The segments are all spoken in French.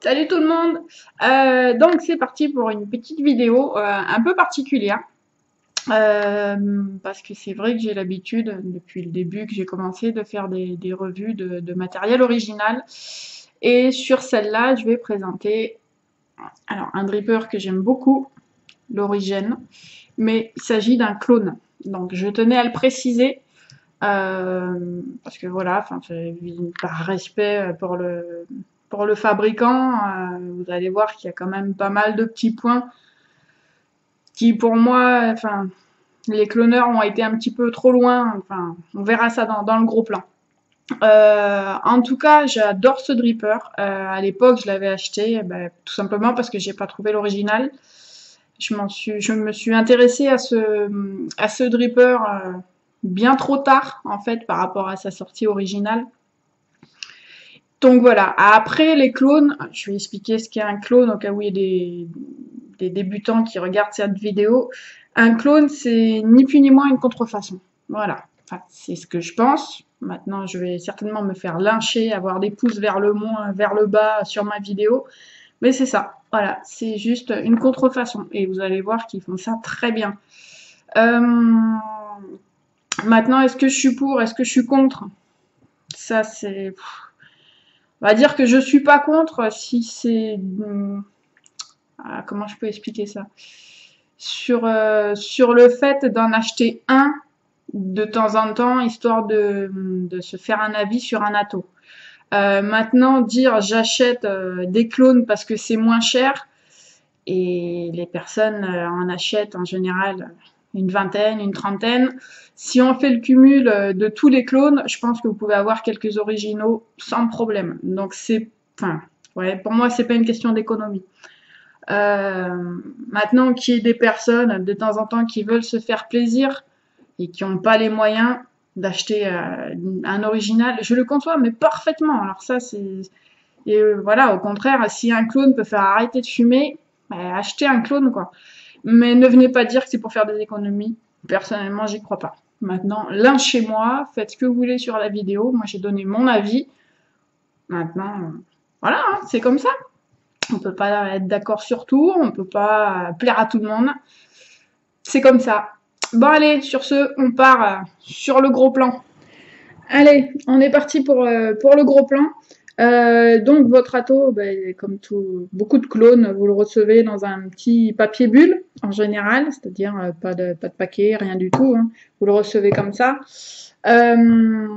Salut tout le monde. Donc c'est parti pour une petite vidéo un peu particulière parce que c'est vrai que j'ai l'habitude depuis le début que j'ai commencé de faire des revues de matériel original et sur celle-là je vais présenter alors un dripper que j'aime beaucoup, l'Origine, mais il s'agit d'un clone. Donc je tenais à le préciser parce que voilà, enfin, par respect pour le fabricant, vous allez voir qu'il y a quand même pas mal de petits points qui, pour moi, enfin, les cloneurs ont été un petit peu trop loin. Enfin, on verra ça dans le gros plan. En tout cas, j'adore ce dripper. À l'époque, je l'avais acheté tout simplement parce que j'ai pas trouvé l'original. Je me suis intéressée à ce dripper bien trop tard en fait par rapport à sa sortie originale. Donc voilà. Après les clones, je vais expliquer ce qu'est un clone au cas où il y a des débutants qui regardent cette vidéo. Un clone, c'est ni plus ni moins une contrefaçon. Voilà. Enfin, c'est ce que je pense. Maintenant, je vais certainement me faire lyncher, avoir des pouces vers le bas sur ma vidéo. Mais c'est ça. Voilà. C'est juste une contrefaçon. Et vous allez voir qu'ils font ça très bien. Euh, Maintenant, est-ce que je suis pour, est-ce que je suis contre? Ça, c'est. On va dire que je suis pas contre si c'est. Comment je peux expliquer ça? Sur le fait d'en acheter un de temps en temps, histoire de se faire un avis sur un atto. Maintenant, dire j'achète des clones parce que c'est moins cher, et les personnes en achètent en général une vingtaine, une trentaine. Si on fait le cumul de tous les clones, je pense que vous pouvez avoir quelques originaux sans problème. Donc c'est, enfin, ouais, pour moi c'est pas une question d'économie. Maintenant qu'il y ait des personnes de temps en temps qui veulent se faire plaisir et qui n'ont pas les moyens d'acheter un original, je le conçois, mais parfaitement. Alors ça, c'est... Et voilà, au contraire, si un clone peut faire arrêter de fumer, bah, achetez un clone, quoi. Mais ne venez pas dire que c'est pour faire des économies. Personnellement, j'y crois pas. Maintenant, l'un chez moi, faites ce que vous voulez sur la vidéo. Moi, j'ai donné mon avis. Maintenant, voilà, hein, c'est comme ça. On peut pas être d'accord sur tout, on peut pas plaire à tout le monde. C'est comme ça. Bon allez, sur ce, on part sur le gros plan. Allez, on est parti pour le gros plan. Donc votre ato, comme tout, beaucoup de clones, vous le recevez dans un petit papier bulle en général, c'est-à-dire pas de paquet, rien du tout. Hein. Vous le recevez comme ça. Euh,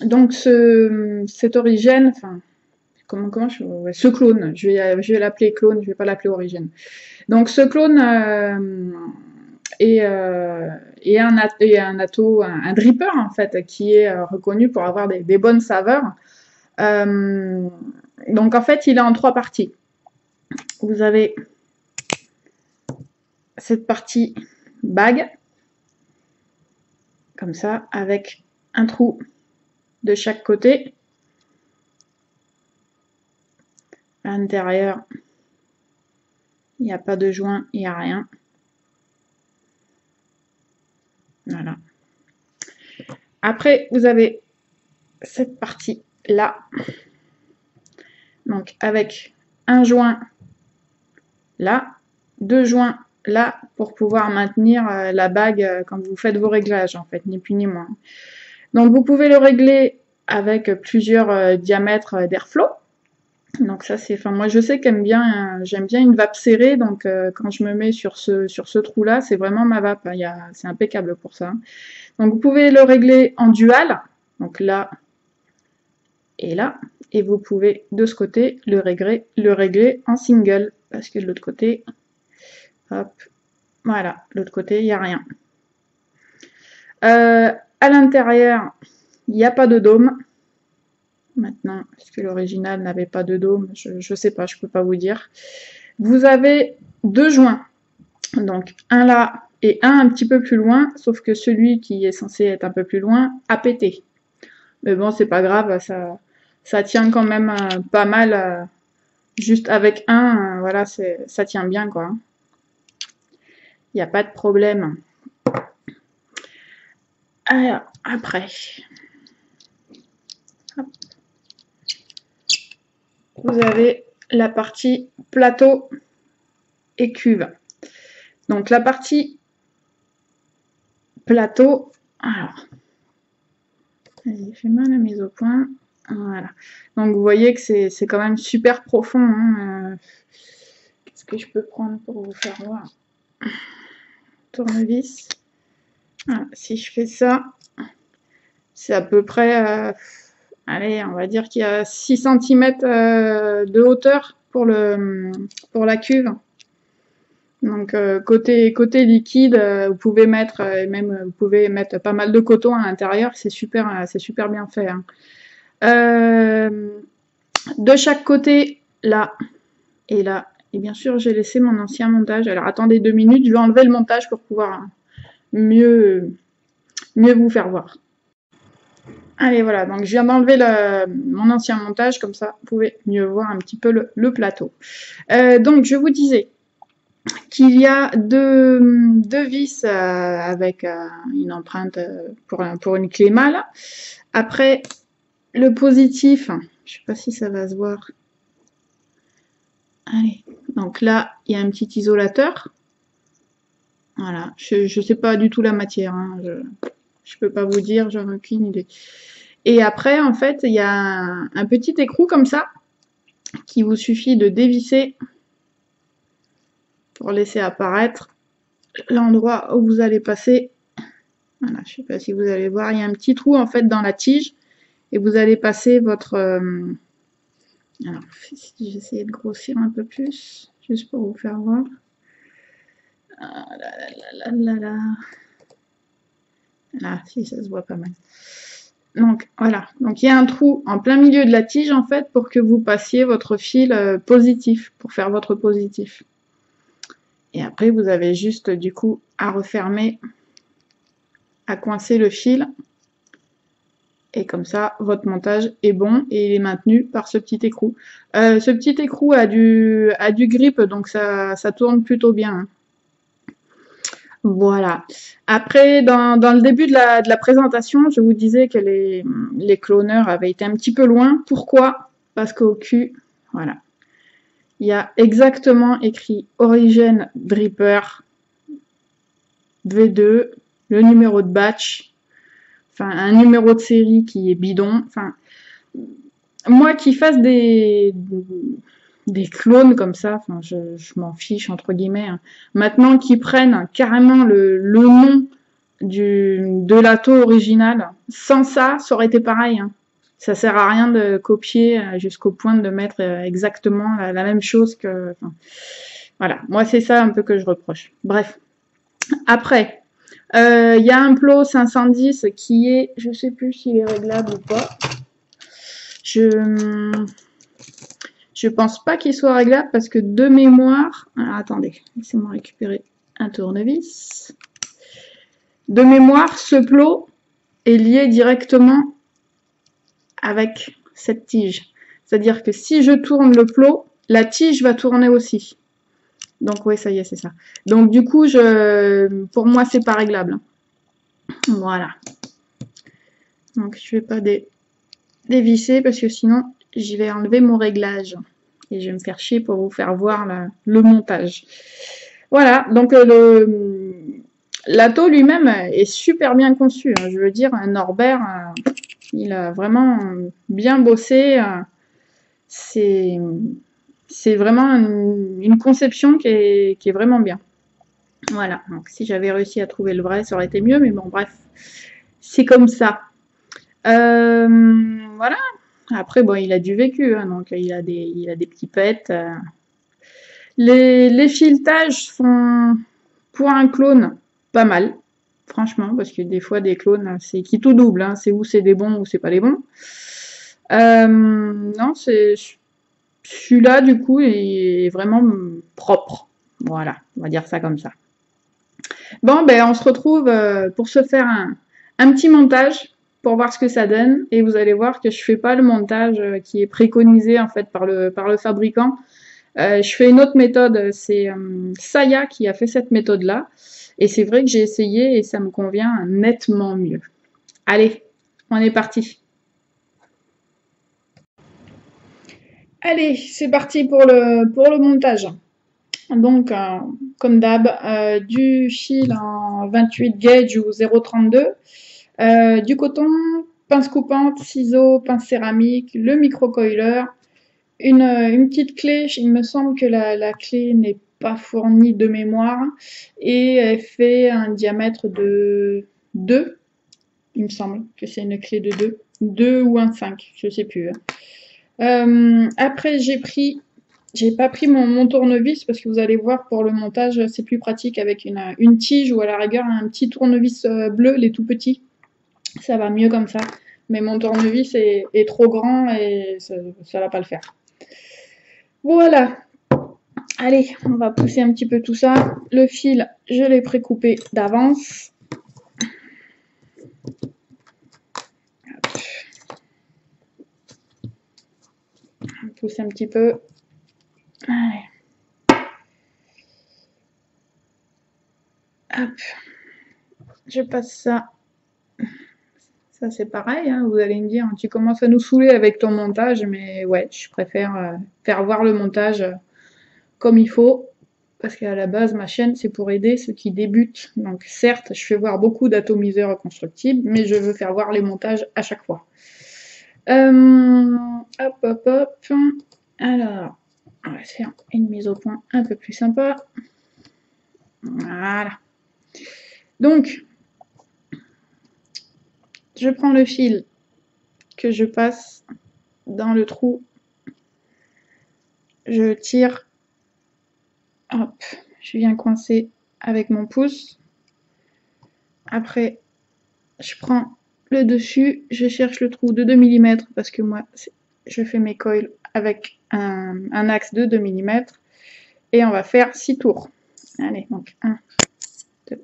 donc cette origine, enfin ouais, ce clone, je vais l'appeler clone, je vais pas l'appeler origine. Donc ce clone est un ato, un dripper en fait, qui est reconnu pour avoir des bonnes saveurs. Euh, donc en fait, il est en trois parties. Vous avez cette partie bague, comme ça, avec un trou de chaque côté. À l'intérieur, il n'y a pas de joint, il n'y a rien. Voilà. Après, vous avez cette partie-là, donc avec un joint là, deux joints là pour pouvoir maintenir la bague quand vous faites vos réglages en fait, ni plus ni moins. Donc vous pouvez le régler avec plusieurs diamètres d'airflow. Donc ça c'est, enfin moi je sais j'aime bien une vape serrée, donc quand je me mets sur ce trou là, c'est vraiment ma vape, c'est impeccable pour ça. Donc vous pouvez le régler en dual, donc là et là, et vous pouvez de ce côté le régler en single, parce que de l'autre côté, hop, voilà, de l'autre côté il n'y a rien. À l'intérieur, il n'y a pas de dôme. Maintenant, est-ce que l'original n'avait pas de dôme? Je ne sais pas, je ne peux pas vous dire. Vous avez deux joints, donc un là et un petit peu plus loin, sauf que celui qui est censé être un peu plus loin a pété. Mais bon, c'est pas grave, ça tient quand même pas mal. Juste avec un, voilà, ça tient bien quoi. Il n'y a pas de problème. Alors, après, hop. vous avez la partie plateau et cuve. Donc la partie plateau, alors, vas-y, fais mal la mise au point. Voilà. Donc vous voyez que c'est quand même super profond. Hein. Qu'est-ce que je peux prendre pour vous faire voir? Tournevis. Voilà. Si je fais ça, c'est à peu près, allez, on va dire qu'il y a 6 cm de hauteur pour la cuve. Donc côté liquide, vous pouvez mettre vous pouvez mettre pas mal de coton à l'intérieur, c'est super bien fait. Hein. De chaque côté, là et là, et bien sûr j'ai laissé mon ancien montage. Alors attendez 2 minutes, je vais enlever le montage pour pouvoir mieux vous faire voir. Allez voilà, donc je viens d'enlever mon ancien montage, comme ça vous pouvez mieux voir un petit peu le plateau. Donc je vous disais qu'il y a deux vis avec une empreinte pour une clé mâle. Après, le positif, je ne sais pas si ça va se voir. Allez, donc là, il y a un petit isolateur. Voilà, je ne sais pas du tout la matière, hein. Je peux pas vous dire, j'en ai aucune idée. Et après, en fait, il y a un petit écrou comme ça, qui vous suffit de dévisser pour laisser apparaître l'endroit où vous allez passer. Voilà, je ne sais pas si vous allez voir, il y a un petit trou en fait dans la tige et vous allez passer votre... alors, si j'essayais de grossir un peu plus, juste pour vous faire voir. Ah là là là là là. Là, si ça se voit pas mal. Donc voilà, donc il y a un trou en plein milieu de la tige en fait pour que vous passiez votre fil positif, pour faire votre positif. Et après vous avez juste du coup à refermer, à coincer le fil. Et comme ça, votre montage est bon et il est maintenu par ce petit écrou. Ce petit écrou a du grip, donc ça tourne plutôt bien. Hein. Voilà. Après, dans le début de la présentation, je vous disais que les cloneurs avaient été un petit peu loin. Pourquoi? Parce qu'au cul, voilà, il y a exactement écrit Origin Dripper V2, le numéro de batch, enfin un numéro de série qui est bidon. Enfin, moi qui fasse des clones comme ça, enfin, je m'en fiche entre guillemets. Hein. Maintenant qu'ils prennent carrément le nom de l'atto original, sans ça, ça aurait été pareil. Hein. Ça sert à rien de copier jusqu'au point de mettre exactement la même chose que. Enfin, voilà, moi c'est ça un peu que je reproche. Bref. Après, il y a un plot 510 qui est, je sais plus s'il est réglable ou pas. Je pense pas qu'il soit réglable parce que de mémoire... Alors, attendez, laissez-moi récupérer un tournevis. De mémoire, ce plot est lié directement avec cette tige. C'est-à-dire que si je tourne le plot, la tige va tourner aussi. Donc oui, ça y est, c'est ça. Donc du coup, pour moi, c'est pas réglable. Voilà. Donc je vais pas dévisser parce que sinon, je vais enlever mon réglage. Et je vais me faire chier pour vous faire voir le montage. Voilà, donc l'atto lui-même est super bien conçu. Hein. Je veux dire, Norbert, il a vraiment bien bossé. C'est vraiment une conception qui est vraiment bien. Voilà, donc si j'avais réussi à trouver le vrai, ça aurait été mieux, mais bon, bref, c'est comme ça. Voilà. Après, bon, il a du vécu, hein, donc il a des petits pets. Les filetages sont, pour un clone, pas mal, franchement, parce que des fois, des clones, c'est qui tout double, hein, c'est où c'est des bons ou c'est pas des bons. Non, celui-là, du coup, est vraiment propre. Voilà, on va dire ça comme ça. Bon, ben, on se retrouve pour se faire un petit montage pour voir ce que ça donne. Et vous allez voir que je fais pas le montage qui est préconisé en fait par le fabricant. Je fais une autre méthode, c'est Saya qui a fait cette méthode-là. Et c'est vrai que j'ai essayé et ça me convient nettement mieux. Allez, on est parti. Allez, c'est parti pour le montage. Donc, comme d'hab, du fil en 28 gauge ou 0,32, du coton, pince coupante, ciseaux, pince céramique, le micro-coiler, une petite clé. Il me semble que la clé n'est pas fournie de mémoire et elle fait un diamètre de 2. Il me semble que c'est une clé de 2. 2 ou un 5, je sais plus. Après, j'ai pas pris mon tournevis parce que vous allez voir pour le montage, c'est plus pratique avec une tige ou à la rigueur un petit tournevis bleu, les tout petits. Ça va mieux comme ça. Mais mon tournevis est trop grand et ça va pas le faire. Voilà. Allez, on va pousser un petit peu tout ça. Le fil, je l'ai précoupé d'avance. On pousse un petit peu. Allez. Hop. Je passe ça. Ça, c'est pareil, hein, vous allez me dire, tu commences à nous saouler avec ton montage, mais ouais, je préfère faire voir le montage comme il faut, parce qu'à la base, ma chaîne, c'est pour aider ceux qui débutent. Donc certes, je fais voir beaucoup d'atomiseurs constructibles, mais je veux faire voir les montages à chaque fois. Hop, hop, hop. Alors, on va se faire une mise au point un peu plus sympa. Voilà. Donc, je prends le fil que je passe dans le trou, je tire, hop, je viens coincer avec mon pouce. Après, je prends le dessus, je cherche le trou de 2 mm parce que moi, je fais mes coils avec un axe de 2 mm et on va faire 6 tours. Allez, donc 1, 2,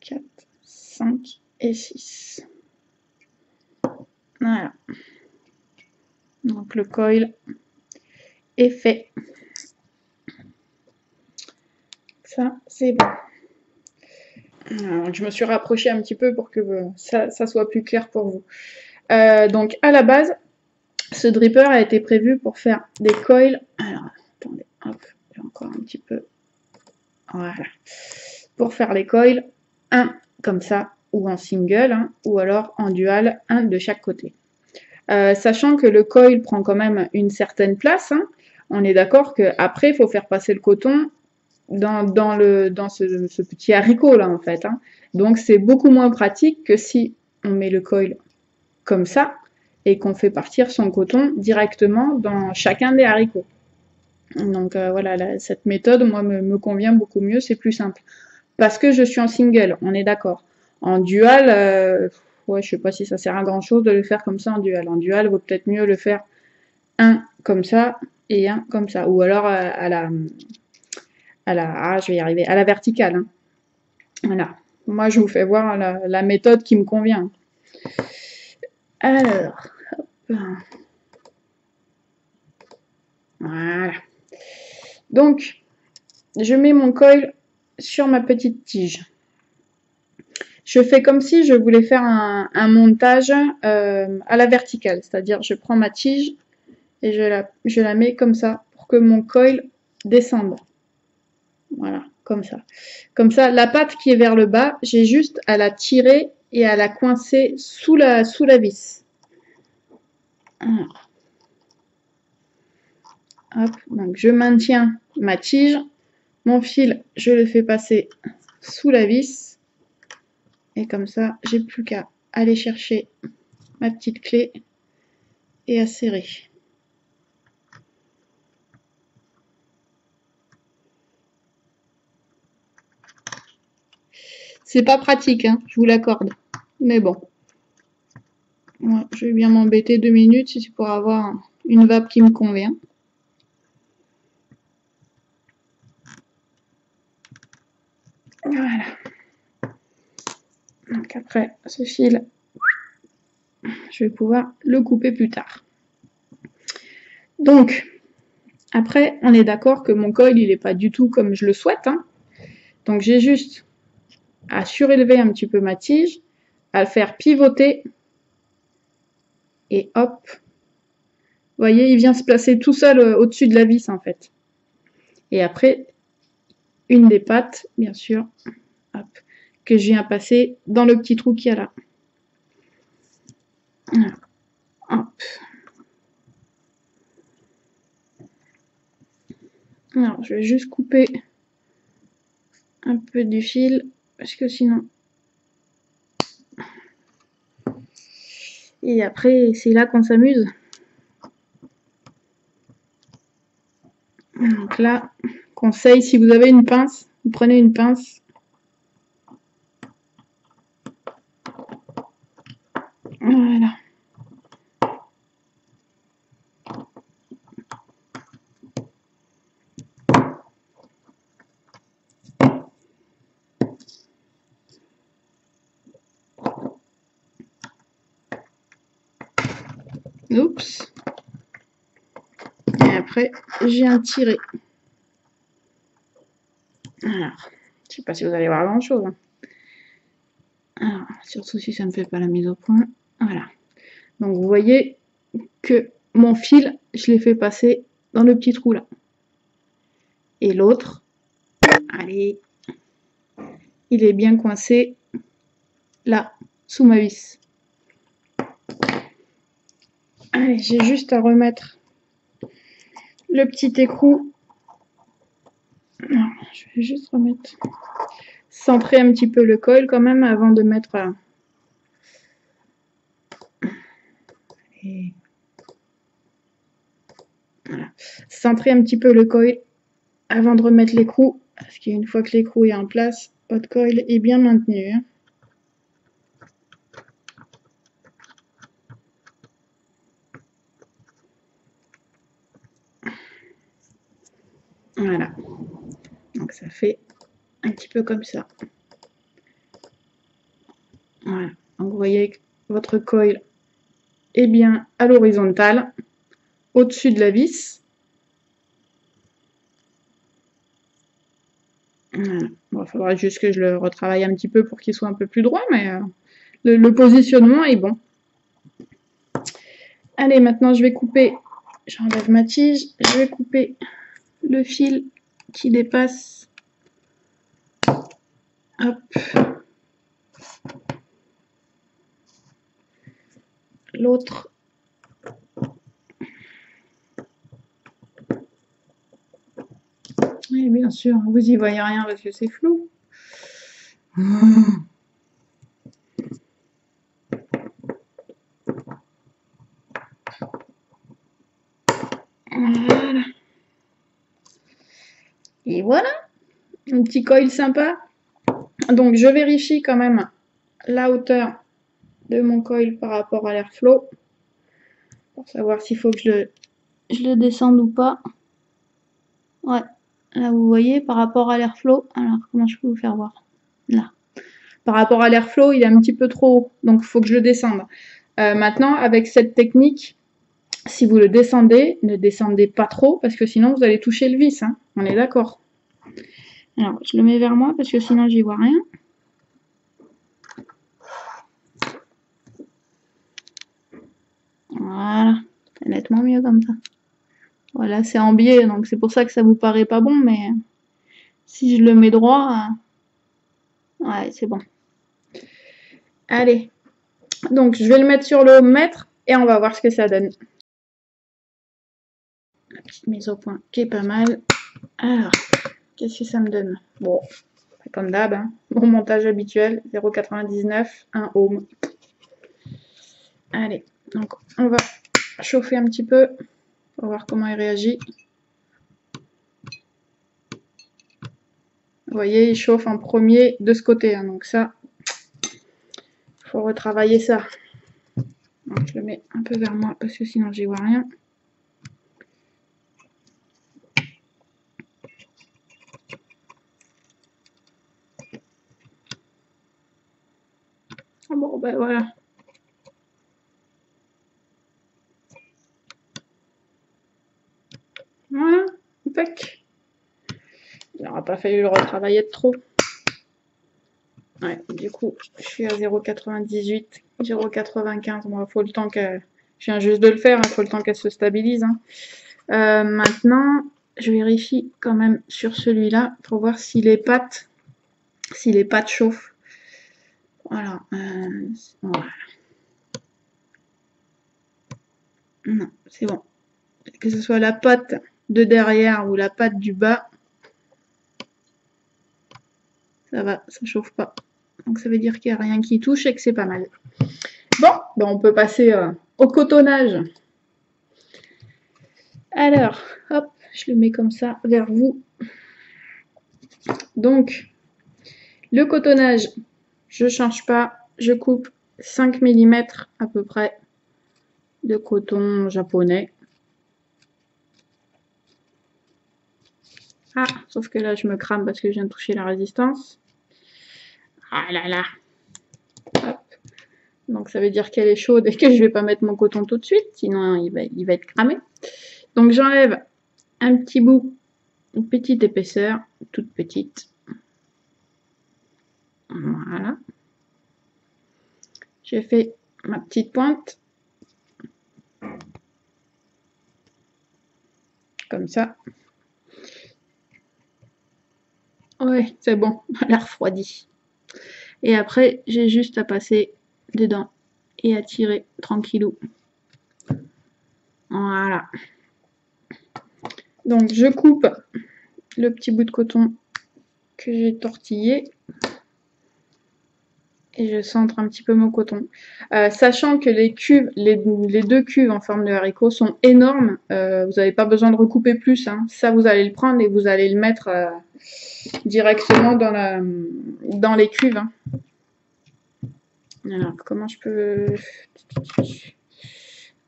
4, 5 et 6. Voilà. Donc le coil est fait. Ça, c'est bon. Alors, je me suis rapprochée un petit peu pour que ça soit plus clair pour vous. Donc à la base, ce dripper a été prévu pour faire des coils. Alors, attendez, hop, j'ai encore un petit peu. Voilà. Pour faire les coils, un comme ça, ou en single, hein, ou alors en dual, un de chaque côté. Sachant que le coil prend quand même une certaine place, hein, on est d'accord qu'après, il faut faire passer le coton dans ce petit haricot là en fait. Hein. Donc c'est beaucoup moins pratique que si on met le coil comme ça et qu'on fait partir son coton directement dans chacun des haricots. Donc voilà, cette méthode, moi, me convient beaucoup mieux, c'est plus simple. Parce que je suis en single, on est d'accord. En dual, ouais, je sais pas si ça sert à grand chose de le faire comme ça en dual. En dual, il vaut peut-être mieux le faire un comme ça et un comme ça. Ou alors je vais y arriver, à la verticale. Hein. Voilà. Moi, je vous fais voir la méthode qui me convient. Alors, hop. Voilà. Donc, je mets mon coil sur ma petite tige. Je fais comme si je voulais faire un montage à la verticale, c'est-à-dire je prends ma tige et je la mets comme ça pour que mon coil descende. Voilà, comme ça. Comme ça, la patte qui est vers le bas, j'ai juste à la tirer et à la coincer sous la vis. Alors. Hop, donc je maintiens ma tige, mon fil, je le fais passer sous la vis. Et comme ça, j'ai plus qu'à aller chercher ma petite clé et à serrer. C'est pas pratique, hein, je vous l'accorde. Mais bon. Ouais, je vais bien m'embêter 2 minutes si c'est pour avoir une vape qui me convient. Voilà. Donc après, ce fil, je vais pouvoir le couper plus tard. Donc, après, on est d'accord que mon coil, il n'est pas du tout comme je le souhaite. Hein. Donc j'ai juste à surélever un petit peu ma tige, à le faire pivoter et hop, voyez, il vient se placer tout seul au-dessus de la vis en fait. Et après, une des pattes, bien sûr, hop, que je viens passer dans le petit trou qu'il y a là. Voilà. Hop. Alors, je vais juste couper un peu du fil, parce que sinon... Et après, c'est là qu'on s'amuse. Donc là, conseil, si vous avez une pince, vous prenez une pince. Voilà. Oups. Et après, j'ai un tiré. Alors, je sais pas si vous allez voir grand chose. Alors, surtout si ça ne fait pas la mise au point. Voilà. Donc vous voyez que mon fil, je l'ai fait passer dans le petit trou là. Et l'autre, allez, il est bien coincé là, sous ma vis. Allez, j'ai juste à remettre le petit écrou. Non, je vais juste remettre, centrer un petit peu le coil quand même avant de mettre... Et... Voilà. Centrer un petit peu le coil avant de remettre l'écrou, parce qu'une fois que l'écrou est en place, votre coil est bien maintenu. Voilà. Donc ça fait un petit peu comme ça. Voilà. Donc vous voyez que votre coil est bien à l'horizontale, au-dessus de la vis. Voilà. Bon, il faudra juste que je le retravaille un petit peu pour qu'il soit un peu plus droit, mais le positionnement est bon. Allez, maintenant je vais couper, j'enlève ma tige, je vais couper le fil qui dépasse. Hop. L'autre. Oui, bien sûr, vous y voyez rien parce que c'est flou. Voilà. Et voilà, un petit coil sympa. Donc je vérifie quand même la hauteur de mon coil par rapport à l'airflow pour savoir s'il faut que je le descende ou pas. Ouais, là vous voyez par rapport à l'airflow. Alors comment je peux vous faire voir? Là. Par rapport à l'airflow, il est un petit peu trop haut, donc il faut que je le descende. Maintenant, avec cette technique, si vous le descendez, ne descendez pas trop, parce que sinon vous allez toucher le vis, hein. On est d'accord. Alors, je le mets vers moi, parce que sinon j'y vois rien. Voilà, c'est nettement mieux comme ça. Voilà, c'est en biais, donc c'est pour ça que ça vous paraît pas bon, mais si je le mets droit, ouais, c'est bon. Allez, donc je vais le mettre sur le mètre et on va voir ce que ça donne. La petite mise au point qui est pas mal. Alors, qu'est-ce que ça me donne? Bon, comme d'hab, hein, mon montage habituel, 0,99, 1 ohm. Allez, donc on va chauffer un petit peu pour voir comment il réagit. Vous voyez, il chauffe en premier de ce côté, hein, donc ça, il faut retravailler ça. Donc, je le mets un peu vers moi parce que sinon j'y vois rien. Bon, ben voilà. Voilà, tac. Il n'aura pas fallu le retravailler de trop. Ouais, du coup, je suis à 0,98, 0,95. Bon, il faut le temps que Je viens juste de le faire, il faut le temps qu'elle se stabilise. Hein. Maintenant, je vérifie quand même sur celui-là pour voir si les pattes chauffent. Voilà. Voilà. Non, c'est bon. Que ce soit la patte de derrière ou la patte du bas, ça va, ça chauffe pas. Donc ça veut dire qu'il n'y a rien qui touche et que c'est pas mal. Bon, ben on peut passer au cotonnage. Alors, hop, je le mets comme ça vers vous. Donc, le cotonnage, je change pas, je coupe 5 mm à peu près de coton japonais. Ah, sauf que là, je me crame parce que je viens de toucher la résistance. Ah là là. Hop. Donc, ça veut dire qu'elle est chaude et que je vais pas mettre mon coton tout de suite, sinon il va être cramé. Donc, j'enlève un petit bout, une petite épaisseur, toute petite. Voilà. J'ai fait ma petite pointe. Comme ça. Ouais, c'est bon, elle a refroidi. Et après, j'ai juste à passer dedans et à tirer tranquillou. Voilà. Donc, je coupe le petit bout de coton que j'ai tortillé. Et je centre un petit peu mon coton. Sachant que les cuves, les 2 cuves en forme de haricot sont énormes, vous n'avez pas besoin de recouper plus. Hein. Ça, vous allez le prendre et vous allez le mettre directement dans les cuves. Hein. Alors, comment je peux...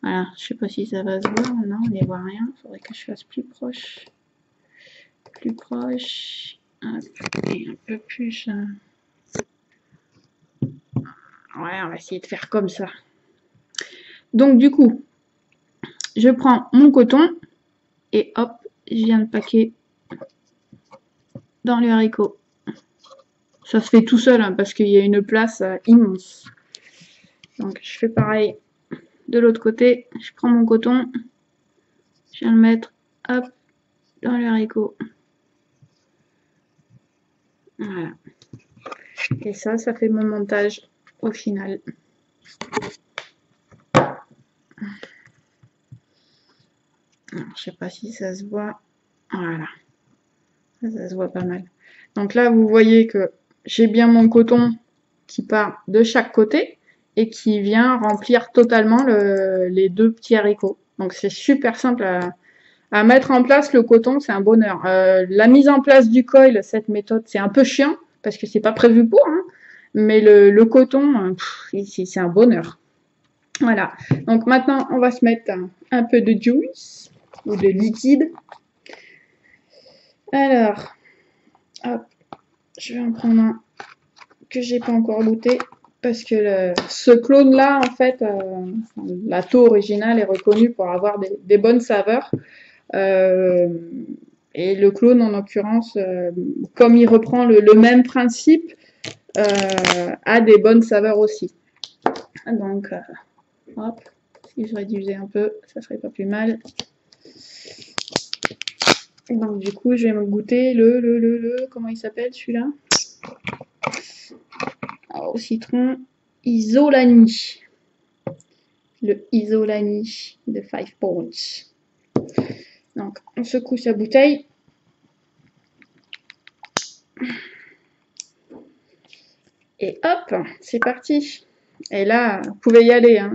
Voilà, je sais pas si ça va se voir. Non, on n'y voit rien. Il faudrait que je fasse plus proche. Plus proche. Et un peu plus... Ouais, on va essayer de faire comme ça. Donc, du coup, je prends mon coton et hop, je viens de paquer dans le haricot. Ça se fait tout seul hein, parce qu'il y a une place immense. Donc, je fais pareil de l'autre côté. Je prends mon coton, je viens le mettre hop dans le haricot. Voilà. Et ça fait mon montage au final. Alors, je sais pas si ça se voit. Voilà. Ça se voit pas mal. Donc là, vous voyez que j'ai bien mon coton qui part de chaque côté et qui vient remplir totalement les 2 petits haricots. Donc c'est super simple à mettre en place. Le coton, c'est un bonheur. La mise en place du coil, cette méthode, c'est un peu chiant parce que c'est pas prévu pour. Hein, mais le coton, c'est un bonheur. Voilà. Donc maintenant, on va se mettre un peu de juice ou de liquide. Alors, hop, je vais en prendre un que j'ai pas encore goûté parce que ce clone-là, en fait, la taux originale est reconnue pour avoir des bonnes saveurs. Et le clone, en l'occurrence, comme il reprend le même principe, a des bonnes saveurs aussi. Donc, hop, si je réduisais un peu, ça serait pas plus mal. Donc, du coup, je vais me goûter comment il s'appelle celui-là? Au citron, Isolani. Le Isolani de 5 Points. Donc, on secoue sa bouteille. Et hop, c'est parti. Et là, vous pouvez y aller, hein,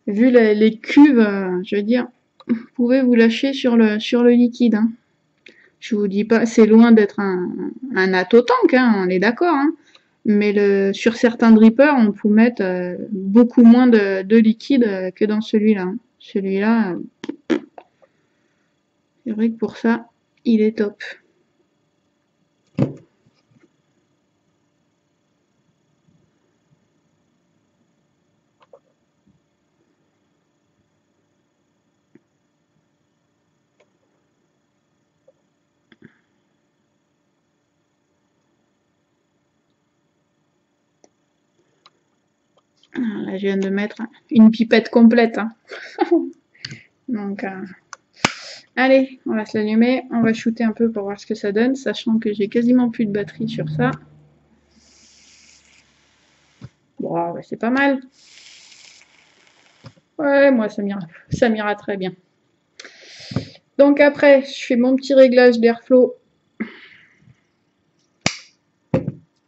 vu les cuves, je veux dire, vous pouvez vous lâcher sur le liquide. Hein. Je vous dis pas, c'est loin d'être un atto-tank, hein, on est d'accord. Hein. Mais sur certains drippers, on peut mettre beaucoup moins de liquide que dans celui-là. Hein. Celui-là, c'est vrai que pour ça, il est top. Là, je viens de mettre une pipette complète. Hein. Donc, allez, on va se l'allumer. On va shooter un peu pour voir ce que ça donne, sachant que j'ai quasiment plus de batterie sur ça. Bon, c'est pas mal. Ouais, moi, ça m'ira très bien. Donc après, je fais mon petit réglage d'airflow.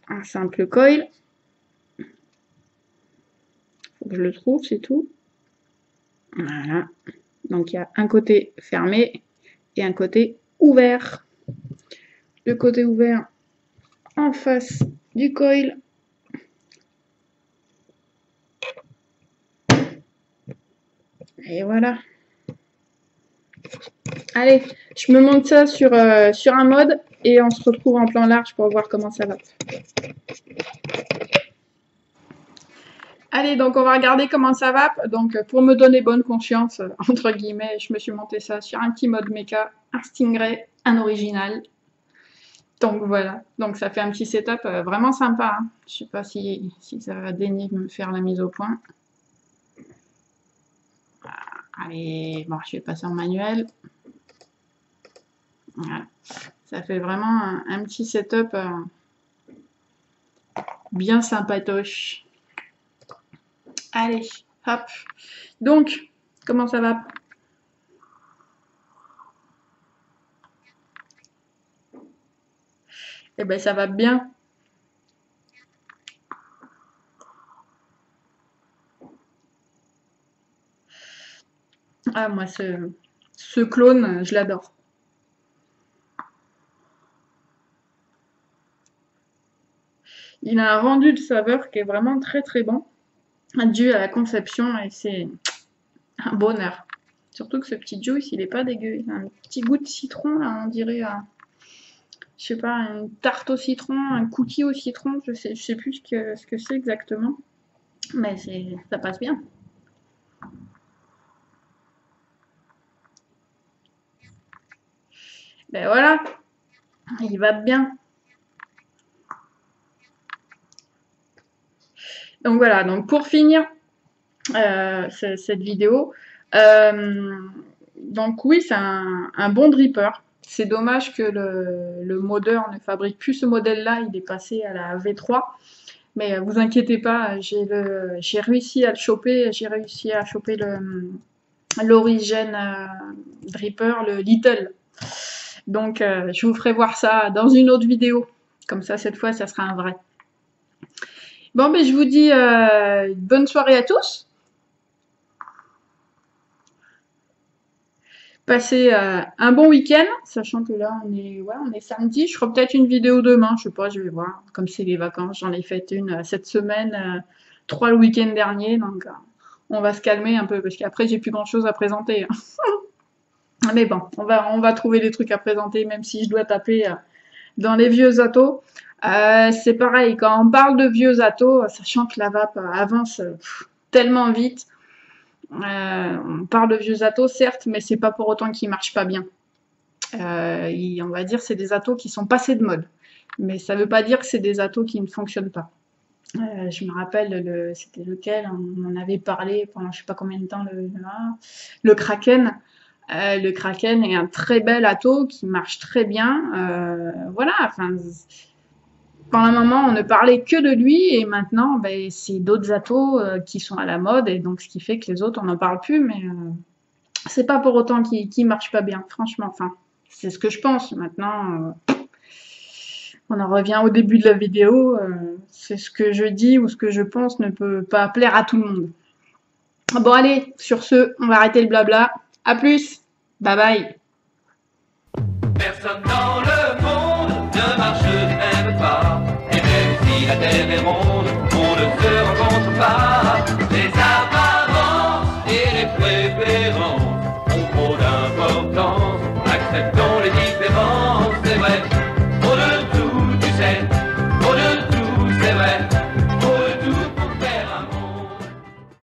Un simple coil. Faut que je le trouve, c'est tout. Voilà. Donc il y a un côté fermé et un côté ouvert. Le côté ouvert en face du coil. Et voilà. Allez, je me monte ça sur un mode et on se retrouve en plan large pour voir comment ça va. Allez, donc on va regarder comment ça va. Donc pour me donner bonne conscience, entre guillemets, je me suis monté ça sur un petit mode méca, un Stingray, un original. Donc voilà, donc ça fait un petit setup vraiment sympa. Hein. Je sais pas si ça va daigner me faire la mise au point. Allez, bon, je vais passer en manuel. Voilà. Ça fait vraiment un petit setup bien sympatoche. Allez, hop. Donc, comment ça va? Eh ben, ça va bien. Ah, moi, ce clone, je l'adore. Il a un rendu de saveur qui est vraiment très très bon, dû à la conception, et c'est un bonheur. Surtout que ce petit juice, il est pas dégueu. Il a un petit goût de citron, là, on dirait, je sais pas, une tarte au citron, un cookie au citron, je sais plus ce que c'est exactement, mais ça passe bien. Ben voilà, il va bien. Donc voilà, donc pour finir cette vidéo, donc oui, c'est un bon dripper. C'est dommage que le modeur ne fabrique plus ce modèle-là, il est passé à la V3. Mais vous inquiétez pas, j'ai réussi à le choper, j'ai réussi à choper l'origine dripper, le Little. Donc je vous ferai voir ça dans une autre vidéo. Comme ça, cette fois, ça sera un vrai. Bon, ben je vous dis bonne soirée à tous. Passez un bon week-end, sachant que là on est samedi. Je ferai peut-être une vidéo demain, je sais pas, je vais voir. Comme c'est les vacances, j'en ai fait une cette semaine, 3 le week-end dernier, donc on va se calmer un peu parce qu'après j'ai plus grand-chose à présenter. Mais bon, on va trouver des trucs à présenter, même si je dois taper dans les vieux atos. C'est pareil, quand on parle de vieux atos, sachant que la vape avance tellement vite. On parle de vieux atos, certes, mais c'est pas pour autant qu'ils marchent pas bien. On va dire c'est des atos qui sont passés de mode. Mais ça veut pas dire que c'est des atos qui ne fonctionnent pas. Je me rappelle, c'était lequel, on en avait parlé pendant je sais pas combien de temps, le Kraken. Le Kraken est un très bel atos qui marche très bien. Voilà, enfin, pendant un moment, on ne parlait que de lui et maintenant, ben, c'est d'autres atos qui sont à la mode et donc ce qui fait que les autres, on n'en parle plus, mais c'est pas pour autant qu'ils marchent pas bien, franchement. Enfin, c'est ce que je pense. Maintenant, on en revient au début de la vidéo. C'est ce que je dis ou ce que je pense ne peut pas plaire à tout le monde. Bon, allez, sur ce, on va arrêter le blabla. À plus. Bye bye. Personne dans le